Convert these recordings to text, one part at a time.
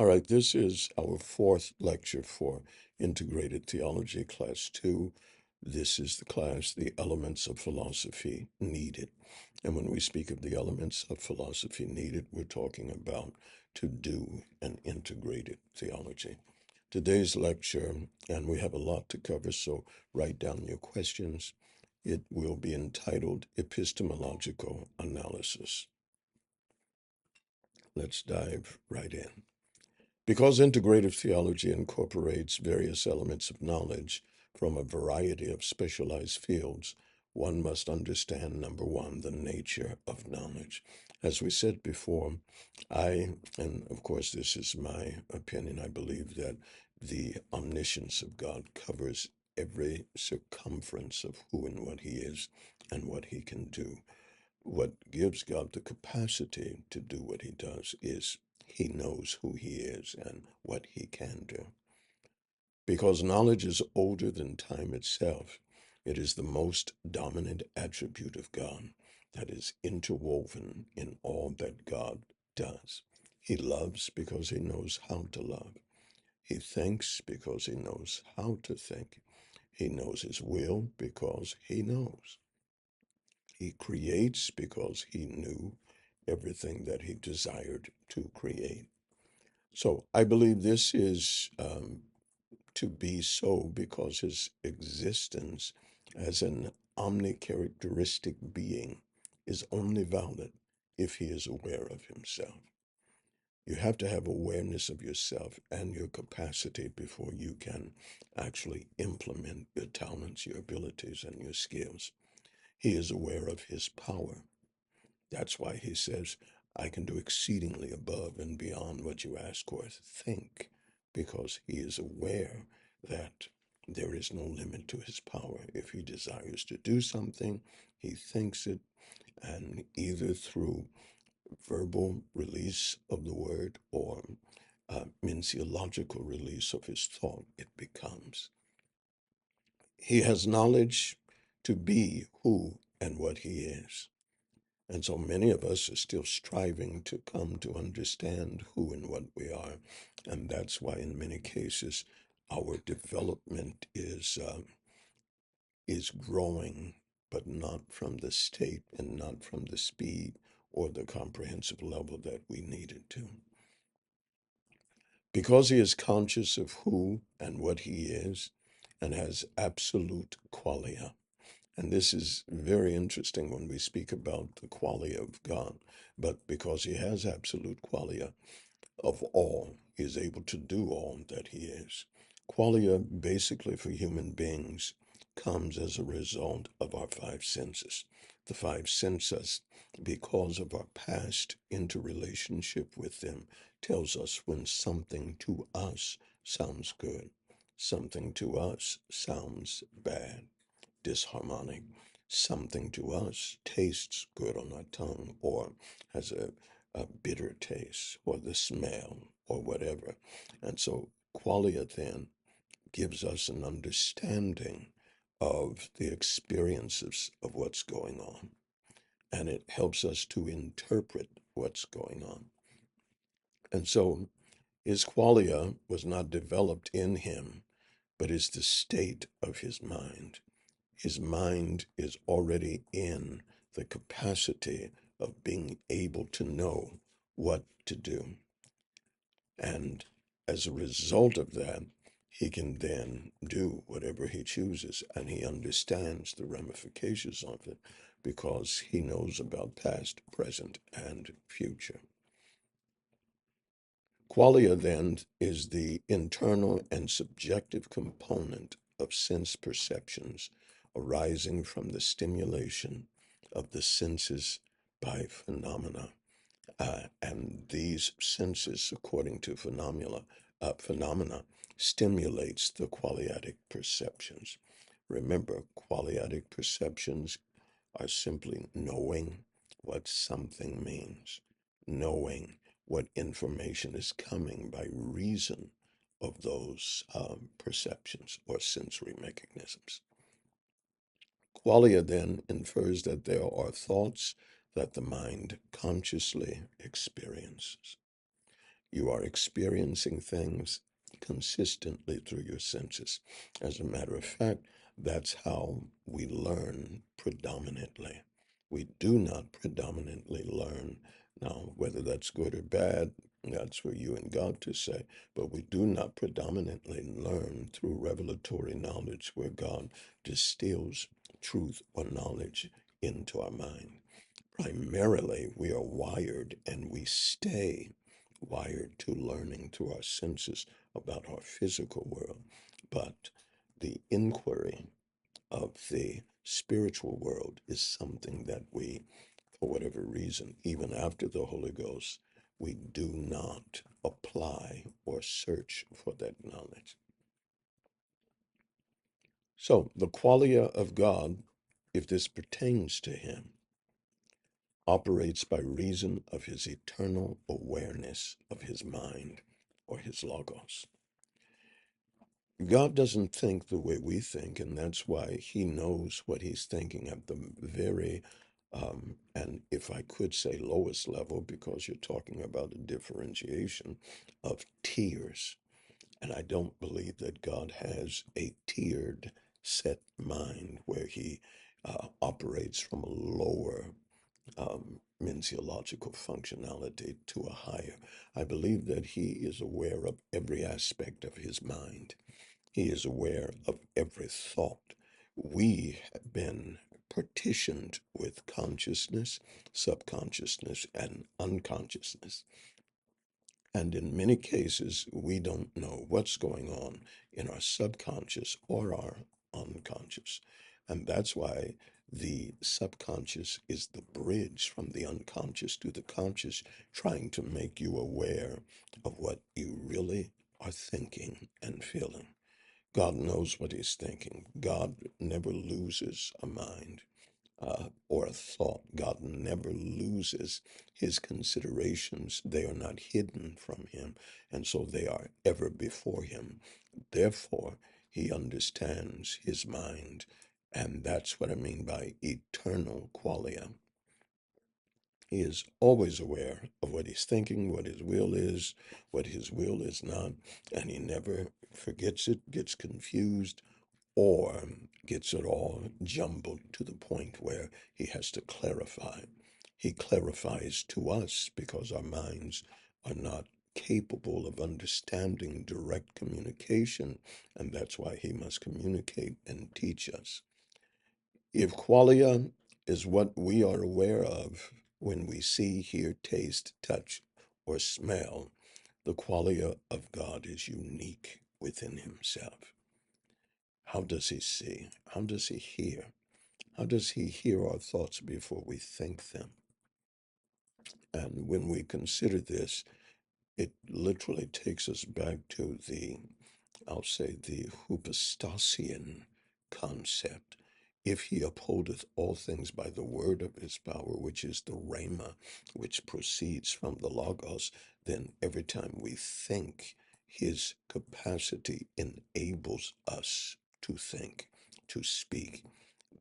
All right, this is our fourth lecture for Integrated Theology, Class 2. This is the class, The Elements of Philosophy Needed. And when we speak of the elements of philosophy needed, we're talking about to do an integrated theology. Today's lecture, and we have a lot to cover, so write down your questions. It will be entitled Epistemological Analysis. Let's dive right in. Because integrative theology incorporates various elements of knowledge from a variety of specialized fields, one must understand, number one, the nature of knowledge. As we said before, and of course this is my opinion, I believe that the omniscience of God covers every circumference of who and what he is and what he can do. What gives God the capacity to do what he does is he knows who he is and what he can do. Because knowledge is older than time itself, it is the most dominant attribute of God that is interwoven in all that God does. He loves because he knows how to love. He thinks because he knows how to think. He knows his will because he knows. He creates because he knew everything that he desired to create. So I believe this is to be so because his existence as an omnicharacteristic being is only valid if he is aware of himself. You have to have awareness of yourself and your capacity before you can actually implement your talents, your abilities, and your skills. He is aware of his power. That's why he says, I can do exceedingly above and beyond what you ask or think, because he is aware that there is no limit to his power. If he desires to do something, he thinks it, and either through verbal release of the word or minciological release of his thought, it becomes. He has knowledge to be who and what he is. And so many of us are still striving to come to understand who and what we are. And that's why in many cases our development is growing, but not from the state and not from the speed or the comprehensive level that we needed to. Because he is conscious of who and what he is and has absolute qualia. And this is very interesting when we speak about the qualia of God. But because he has absolute qualia of all, he is able to do all that he is. Qualia, basically for human beings, comes as a result of our five senses. The five senses, because of our past interrelationship with them, tells us when something to us sounds good, something to us sounds bad, disharmonic. Something to us tastes good on our tongue or has a bitter taste or the smell or whatever. And so qualia then gives us an understanding of the experiences of what's going on. And it helps us to interpret what's going on. And so his qualia was not developed in him, but is the state of his mind. His mind is already in the capacity of being able to know what to do. And as a result of that, he can then do whatever he chooses, and he understands the ramifications of it because he knows about past, present, and future. Qualia then is the internal and subjective component of sense perceptions arising from the stimulation of the senses by phenomena. And these senses, according to phenomena, stimulates the qualiatic perceptions. Remember, qualiatic perceptions are simply knowing what something means, knowing what information is coming by reason of those perceptions or sensory mechanisms. Qualia then infers that there are thoughts that the mind consciously experiences. You are experiencing things consistently through your senses. As a matter of fact, that's how we learn predominantly. We do not predominantly learn. Now, whether that's good or bad, that's for you and God to say. But we do not predominantly learn through revelatory knowledge where God distills truth or knowledge into our mind. Primarily, we are wired and we stay wired to learning through our senses about our physical world. But the inquiry of the spiritual world is something that we, for whatever reason, even after the Holy Ghost, we do not apply or search for that knowledge. So, the qualia of God, if this pertains to him, operates by reason of his eternal awareness of his mind or his logos. God doesn't think the way we think, and that's why he knows what he's thinking at the very, and if I could say lowest level, because you're talking about a differentiation of tiers. And I don't believe that God has a tiered set mind where he operates from a lower minciological functionality to a higher. I believe that he is aware of every aspect of his mind. He is aware of every thought. We have been partitioned with consciousness, subconsciousness, and unconsciousness. And in many cases, we don't know what's going on in our subconscious or our unconscious. And that's why the subconscious is the bridge from the unconscious to the conscious, trying to make you aware of what you really are thinking and feeling. God knows what he's thinking. God never loses a mind or a thought. God never loses his considerations. They are not hidden from him, and so they are ever before him. Therefore, he understands his mind, and that's what I mean by eternal qualia. He is always aware of what he's thinking, what his will is not, and he never forgets it, gets confused, or gets it all jumbled to the point where he has to clarify. He clarifies to us because our minds are not capable of understanding direct communication, and that's why he must communicate and teach us. If qualia is what we are aware of when we see, hear, taste, touch, or smell, the qualia of God is unique within himself. How does he see? How does he hear? How does he hear our thoughts before we think them? And when we consider this, it literally takes us back to I'll say, the Hupostasian concept. If he upholdeth all things by the word of his power, which is the Rhema, which proceeds from the Logos, then every time we think, his capacity enables us to think, to speak.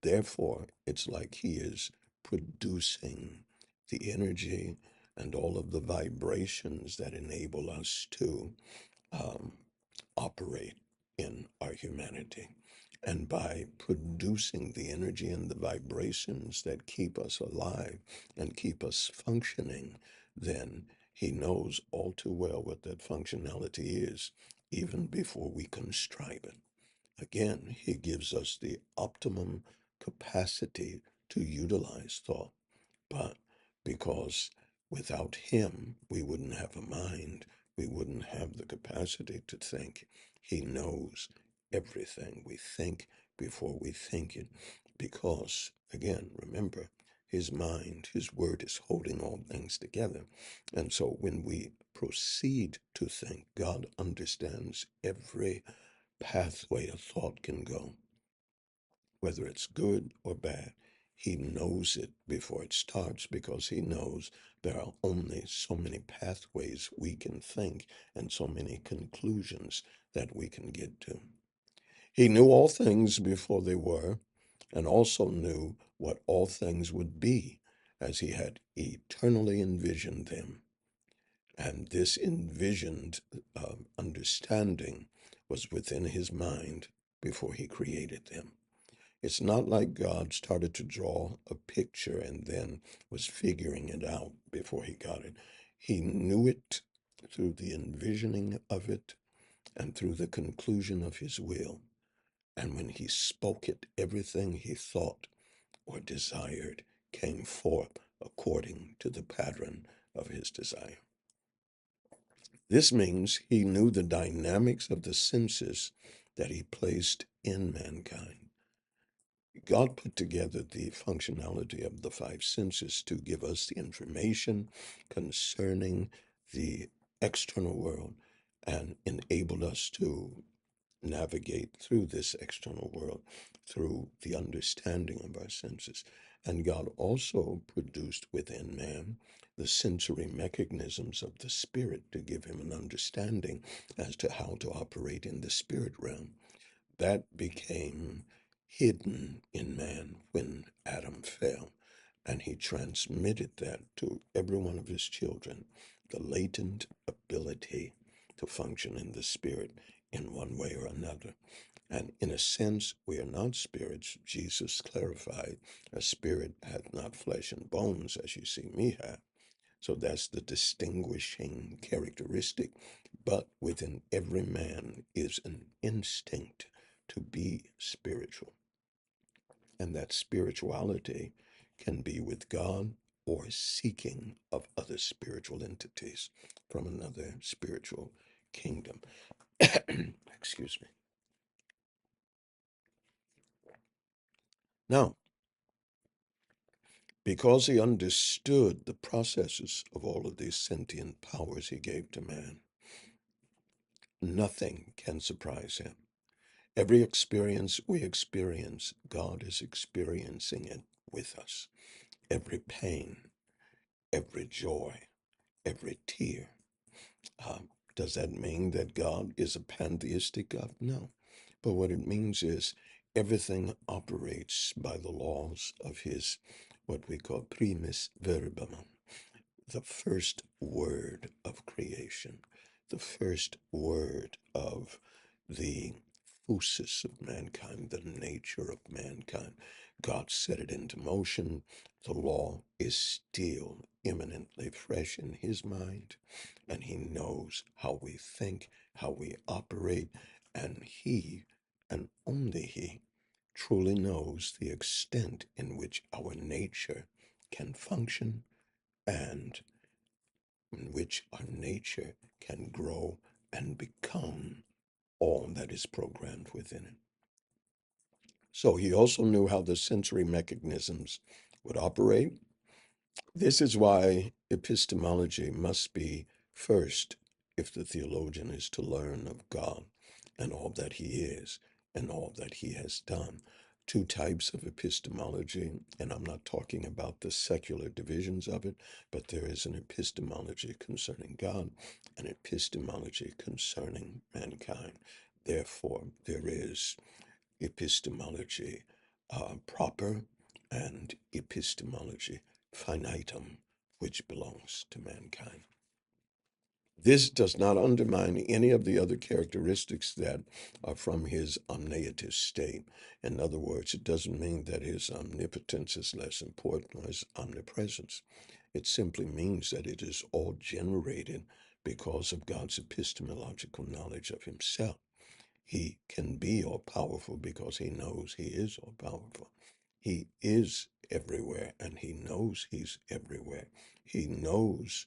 Therefore, it's like he is producing the energy and all of the vibrations that enable us to um, operate in our humanity. And by producing the energy and the vibrations that keep us alive and keep us functioning, then he knows all too well what that functionality is, even before we constrive it. Again, he gives us the optimum capacity to utilize thought. But because without him, we wouldn't have a mind, we wouldn't have the capacity to think. He knows everything we think before we think it. Because, again, remember, his mind, his word is holding all things together. And so when we proceed to think, God understands every pathway a thought can go, whether it's good or bad. He knows it before it starts because he knows there are only so many pathways we can think and so many conclusions that we can get to. He knew all things before they were and also knew what all things would be as he had eternally envisioned them. And this envisioned understanding was within his mind before he created them. It's not like God started to draw a picture and then was figuring it out before he got it. He knew it through the envisioning of it and through the conclusion of his will. And when he spoke it, everything he thought or desired came forth according to the pattern of his desire. This means he knew the dynamics of the senses that he placed in mankind. God put together the functionality of the five senses to give us the information concerning the external world and enabled us to navigate through this external world through the understanding of our senses. And God also produced within man the sensory mechanisms of the spirit to give him an understanding as to how to operate in the spirit realm. That became hidden in man when Adam fell, and he transmitted that to every one of his children, the latent ability to function in the spirit in one way or another. And in a sense, we are not spirits. Jesus clarified, a spirit hath not flesh and bones, as you see me have. So that's the distinguishing characteristic. But within every man is an instinct to be spiritual. And that spirituality can be with God or seeking of other spiritual entities from another spiritual kingdom. Excuse me. Now, because he understood the processes of all of these sentient powers he gave to man, nothing can surprise him. Every experience we experience, God is experiencing it with us. Every pain, every joy, every tear. Does that mean that God is a pantheistic God? No. But what it means is everything operates by the laws of his, what we call primus verbum, the first word of creation, the first word of the physis of mankind, the nature of mankind. God set it into motion. The law is still imminently fresh in his mind, and he knows how we think, how we operate, and he, and only he, truly knows the extent in which our nature can function and in which our nature can grow and become all that is programmed within it. So he also knew how the sensory mechanisms would operate. This is why epistemology must be first if the theologian is to learn of God and all that he is and all that he has done. Two types of epistemology, and I'm not talking about the secular divisions of it, but there is an epistemology concerning God and epistemology concerning mankind. Therefore, there is epistemology proper and epistemology finitum, which belongs to mankind. This does not undermine any of the other characteristics that are from his omnipotent state. In other words, it doesn't mean that his omnipotence is less important or his omnipresence. It simply means that it is all generated because of God's epistemological knowledge of himself. He can be all powerful because he knows he is all powerful. He is everywhere and he knows he's everywhere. He knows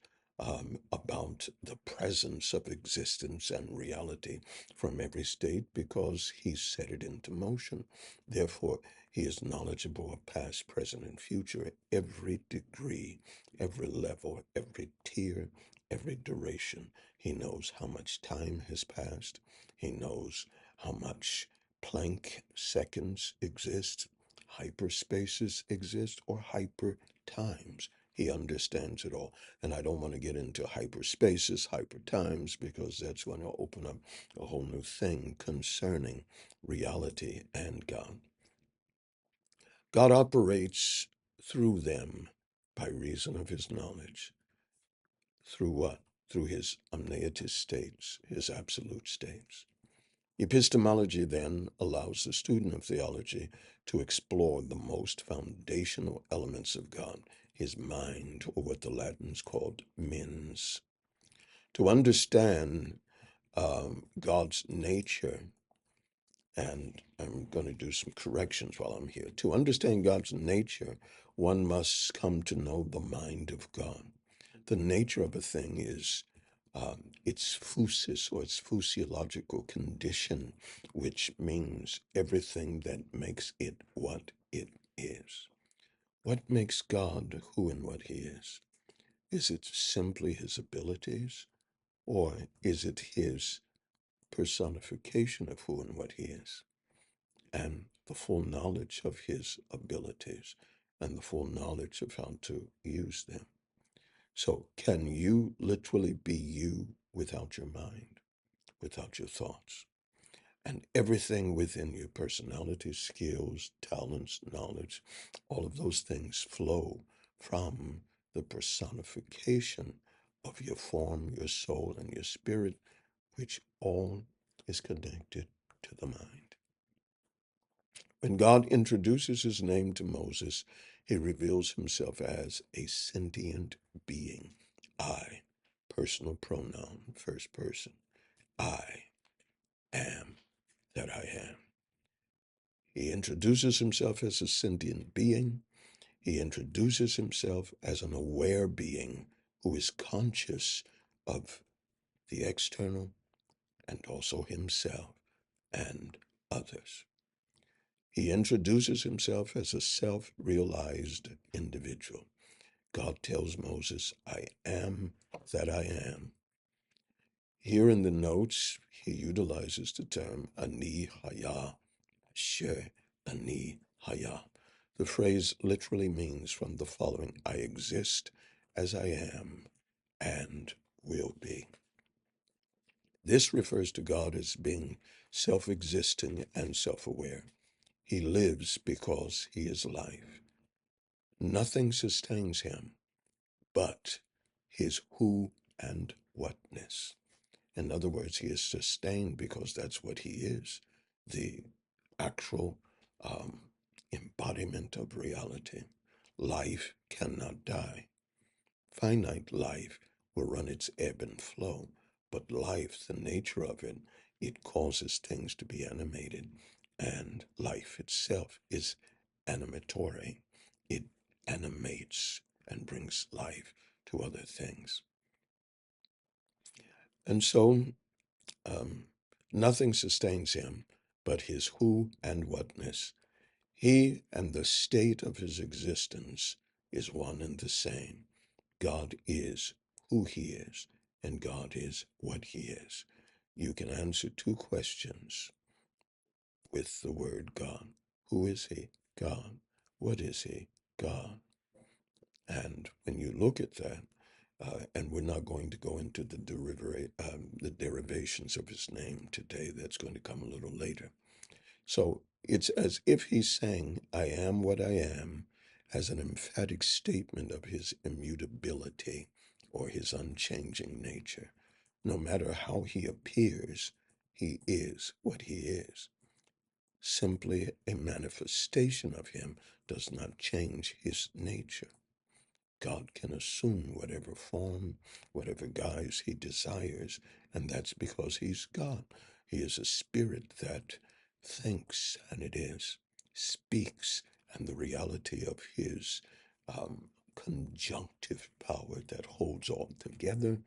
about the presence of existence and reality from every state because he set it into motion. Therefore, he is knowledgeable of past, present, and future, every degree, every level, every tier, every duration. He knows how much time has passed. He knows how much Planck seconds exist, hyperspaces exist, or hyper times. He understands it all. And I don't want to get into hyperspaces, hyper times, because that's going to open up a whole new thing concerning reality and God. God operates through them by reason of his knowledge. Through what? through his omnipotent states, his absolute states. Epistemology then allows the student of theology to explore the most foundational elements of God, his mind, or what the Latins called mens. To understand God's nature, and I'm going to do some corrections while I'm here. To understand God's nature, one must come to know the mind of God. The nature of a thing is its physis, or its physiological condition, which means everything that makes it what it is. What makes God who and what he is? Is it simply his abilities, or is it his personification of who and what he is, and the full knowledge of his abilities and the full knowledge of how to use them? So can you literally be you without your mind, without your thoughts? And everything within your personality, skills, talents, knowledge, all of those things flow from the personification of your form, your soul, and your spirit, which all is connected to the mind. When God introduces his name to Moses, he reveals himself as a sentient being. I, personal pronoun, first person. I am that I am. He introduces himself as a sentient being. He introduces himself as an aware being who is conscious of the external and also himself and others. He introduces himself as a self-realized individual. God tells Moses, I am that I am. Here in the notes, he utilizes the term ani haya, she ani haya. The phrase literally means from the following: I exist as I am and will be. This refers to God as being self-existing and self-aware. He lives because he is life. Nothing sustains him but his who and whatness. In other words, he is sustained because that's what he is, the actual embodiment of reality. Life cannot die. Finite life will run its ebb and flow, but life, the nature of it, it causes things to be animated, and life itself is animatory. It animates and brings life to other things. And so nothing sustains him but his who and whatness. He and the state of his existence is one and the same. God is who he is, and God is what he is. You can answer two questions with the word God. Who is he? God. What is he? God. And when you look at that, and we're not going to go into the derivations of his name today, that's going to come a little later. So it's as if he's saying, I am what I am, as an emphatic statement of his immutability or his unchanging nature. No matter how he appears, he is what he is. Simply a manifestation of him does not change his nature. God can assume whatever form, whatever guise he desires, and that's because he's God. He is a spirit that thinks, and it is, speaks, and the reality of his conjunctive power that holds all together.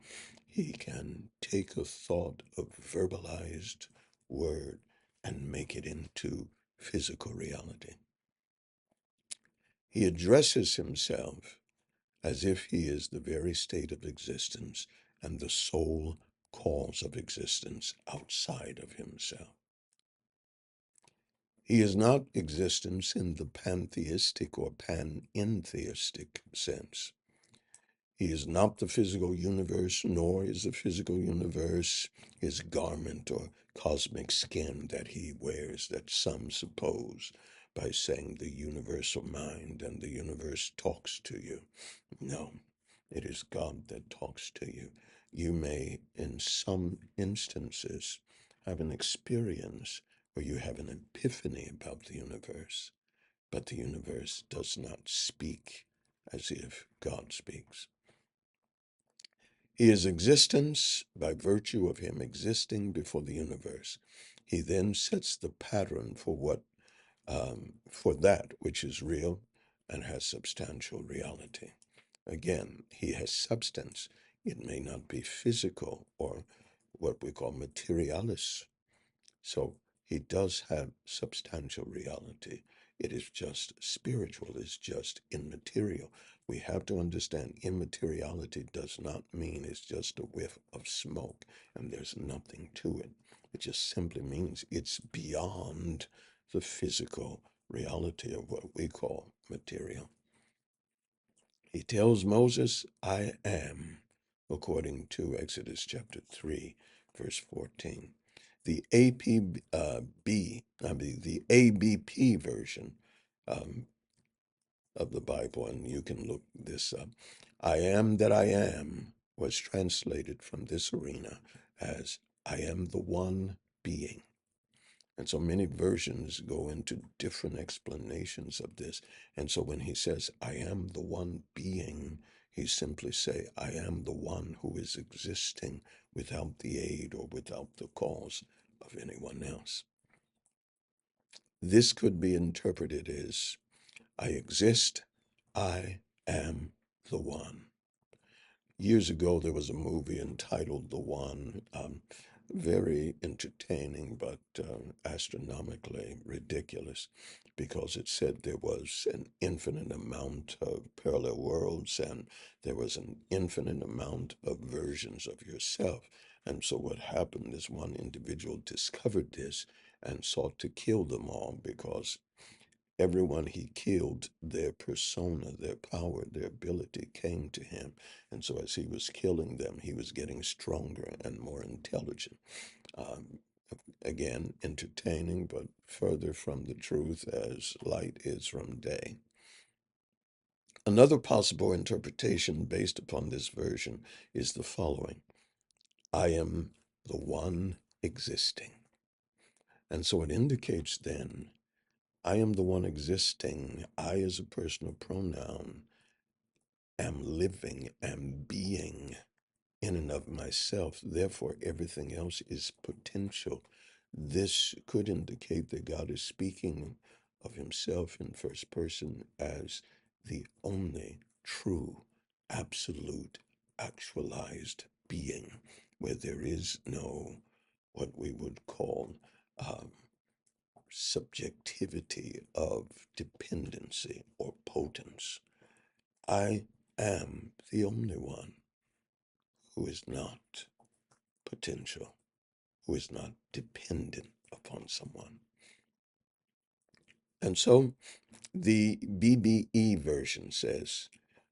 He can take a thought, a verbalized word, and make it into physical reality. He addresses himself as if he is the very state of existence and the sole cause of existence outside of himself. He is not existence in the pantheistic or panentheistic sense. He is not the physical universe, nor is the physical universe his garment or cosmic skin that he wears, that some suppose by saying the universal mind and the universe talks to you. No, it is God that talks to you. you may, in some instances, have an experience where you have an epiphany about the universe, but the universe does not speak as if God speaks. He is existence by virtue of him existing before the universe. He then sets the pattern for that which is real and has substantial reality. Again, he has substance. It may not be physical or what we call materialis. So he does have substantial reality. It is just spiritual, it's just immaterial. We have to understand immateriality does not mean it's just a whiff of smoke and there's nothing to it. It just simply means it's beyond the physical reality of what we call material. He tells Moses, I am, according to Exodus chapter 3, verse 14. The the ABP version of the Bible, and you can look this up. I am that I am was translated from this arena as I am the one being. And so many versions go into different explanations of this. And so when he says, I am the one being, he simply say, I am the one who is existing without the aid or without the cause of anyone else. This could be interpreted as, I exist, I am the one. Years ago, there was a movie entitled The One, very entertaining, but astronomically ridiculous, because it said there was an infinite amount of parallel worlds and there was an infinite amount of versions of yourself. And so what happened is one individual discovered this and sought to kill them all because everyone he killed, their persona, their power, their ability came to him. And so as he was killing them, he was getting stronger and more intelligent. Um, again, entertaining, but further from the truth as light is from day. Another possible interpretation based upon this version is the following. I am the one existing. And so it indicates then I am the one existing. I, as a personal pronoun, am living, am being in and of myself. Therefore, everything else is potential. This could indicate that God is speaking of himself in first person as the only true, absolute, actualized being, where there is no what we would call um, subjectivity of dependency or potence. I am the only one who is not potential, who is not dependent upon someone. And so the BBE version says,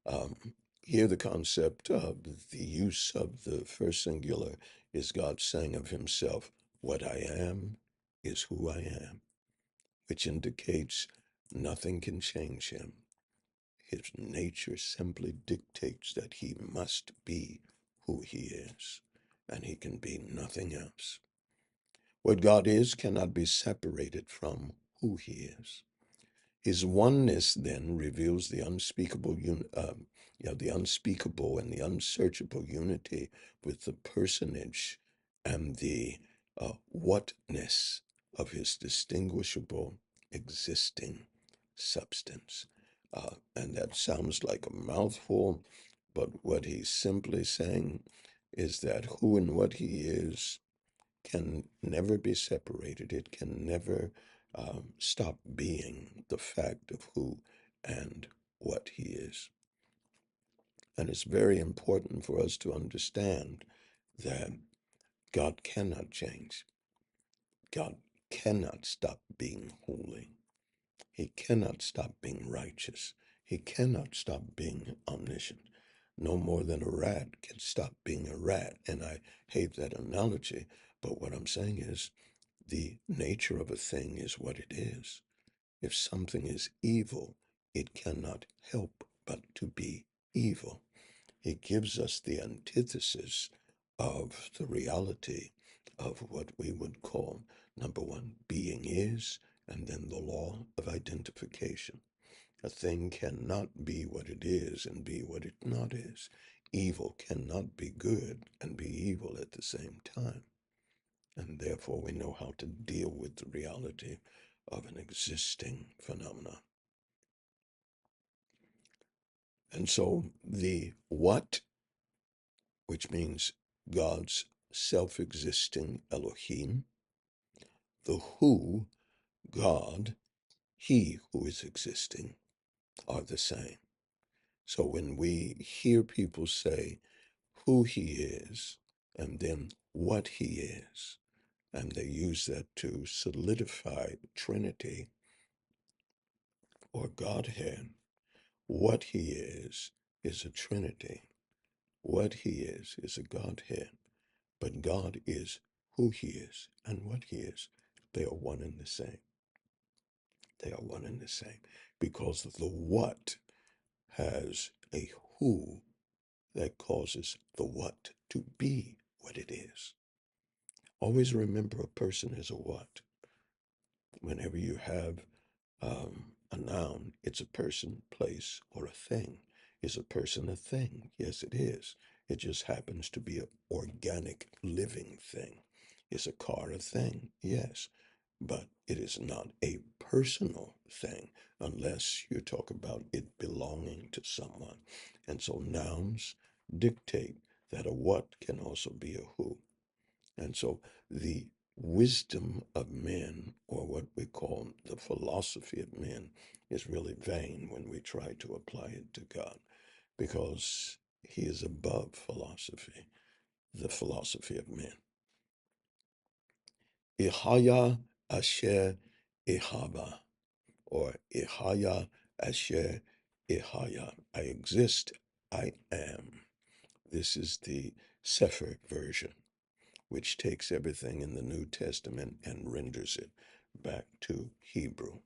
um, here the concept of the use of the first singular is God saying of himself, what I am is who I am, which indicates nothing can change him. His nature simply dictates that he must be who he is, and he can be nothing else. What God is cannot be separated from who he is. His oneness then reveals the unspeakable, the unspeakable and the unsearchable unity with the personage and the whatness of his distinguishable existing substance. And that sounds like a mouthful, but what he's simply saying is that who and what he is can never be separated. It can never stop being the fact of who and what he is. And it's very important for us to understand that God cannot change. God cannot stop being holy. He cannot stop being righteous. He cannot stop being omniscient. No more than a rat can stop being a rat. And I hate that analogy, but what I'm saying is the nature of a thing is what it is. If something is evil, it cannot help but to be evil. It gives us the antithesis of the reality of what we would call, number one, being is, and then the law of identification. A thing cannot be what it is and be what it not is. Evil cannot be good and be evil at the same time. And therefore we know how to deal with the reality of an existing phenomenon. And so the what, which means God's self-existing Elohim, the who, God, he who is existing, are the same. So when we hear people say who he is and then what he is, and they use that to solidify Trinity or Godhead, what he is a Trinity. What he is a Godhead. But God is who he is and what he is. They are one and the same. They are one and the same. Because the what has a who that causes the what to be what it is. Always remember a person is a what. Whenever you have a noun, it's a person, place, or a thing. Is a person a thing? Yes, it is. It just happens to be an organic, living thing. Is a car a thing? Yes. But it is not a personal thing unless you talk about it belonging to someone. And so nouns dictate that a what can also be a who. And so the wisdom of men, or what we call the philosophy of men, is really vain when we try to apply it to God, because he is above philosophy, the philosophy of men. Ihaya asher ihaba, or Ihaya asher ihaya. I exist, I am. This is the Sefer version, which takes everything in the New Testament and renders it back to Hebrew.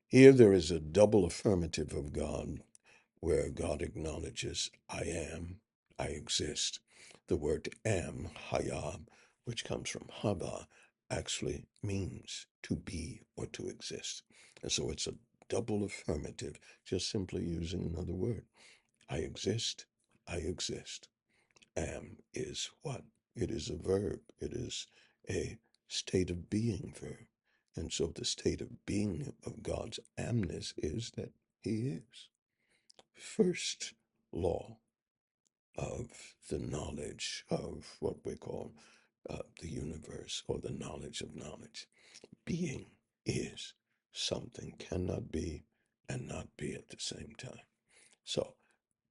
Here there is a double affirmative of God, where God acknowledges, I am, I exist. The word am, hayab, which comes from haba, actually means to be or to exist. And so it's a double affirmative, just simply using another word. I exist, I exist. Am is what? It is a verb. It is a state of being verb. And so the state of being of God's amness is that he is. First law of the knowledge of what we call the universe, or the knowledge of knowledge. Being is. Something cannot be and not be at the same time. So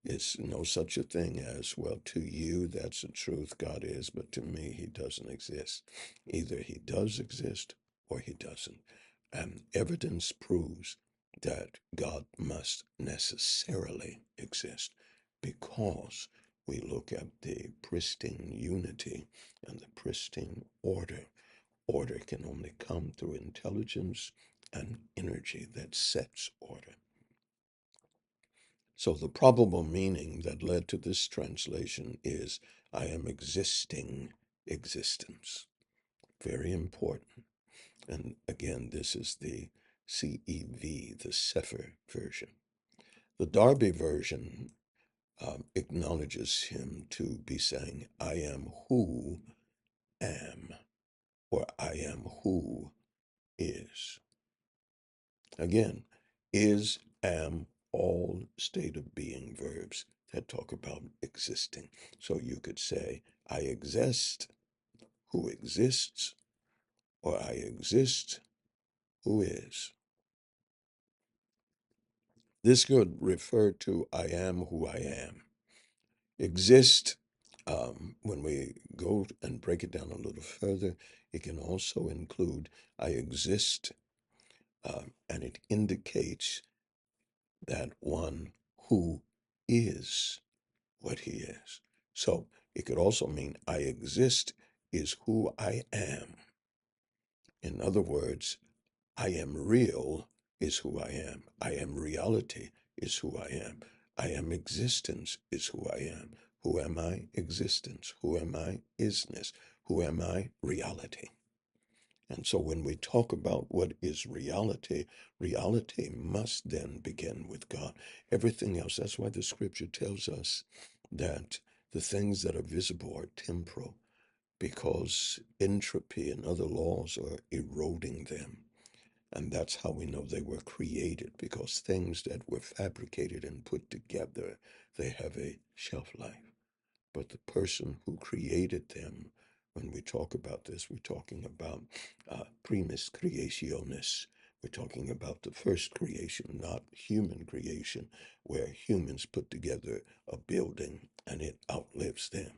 it's no such a thing as, well, to you, that's the truth, God is, but to me, he doesn't exist. Either he does exist or he doesn't. And evidence proves that God must necessarily exist, because we look at the pristine unity and the pristine order. Order can only come through intelligence and energy that sets order. So the probable meaning that led to this translation is, I am existing existence. Very important. And again, this is the CEV, the Sefer version. The Darby version acknowledges him to be saying, I am who am, or I am who is. Again, is, am, all state of being verbs that talk about existing. So you could say, I exist, who exists, or I exist, who is. This could refer to I am who I am. Exist, when we go and break it down a little further, it can also include I exist, and it indicates that one who is what he is. So it could also mean I exist is who I am. In other words, I am real is who I am. I am reality is who I am. I am existence is who I am. Who am I? Existence. Who am I? Isness. Who am I? Reality. And so when we talk about what is reality, reality must then begin with God. Everything else, that's why the scripture tells us that the things that are visible are temporal, because entropy and other laws are eroding them. And that's how we know they were created, because things that were fabricated and put together, they have a shelf life. But the person who created them, when we talk about this, we're talking about primus creationis. We're talking about the first creation, not human creation, where humans put together a building and it outlives them.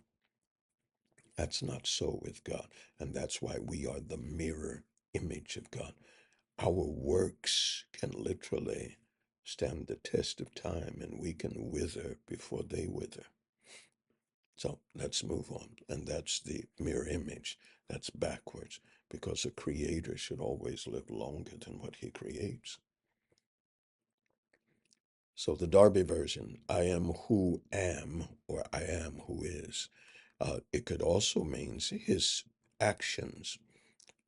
That's not so with God. And that's why we are the mirror image of God. Our works can literally stand the test of time, and we can wither before they wither. So let's move on. And that's the mirror image. That's backwards, because a creator should always live longer than what he creates. So the Darby version, I am who am, or I am who is. It could also mean his actions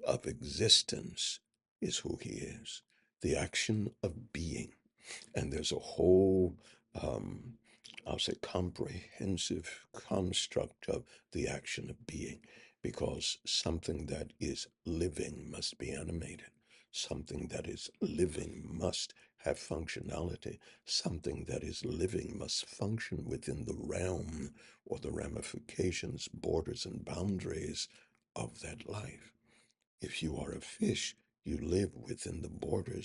of existence is who he is, the action of being. And there's a whole, I'll say, comprehensive construct of the action of being, because something that is living must be animated. Something that is living must have functionality. Something that is living must function within the realm or the ramifications, borders, and boundaries of that life. If you are a fish, you live within the borders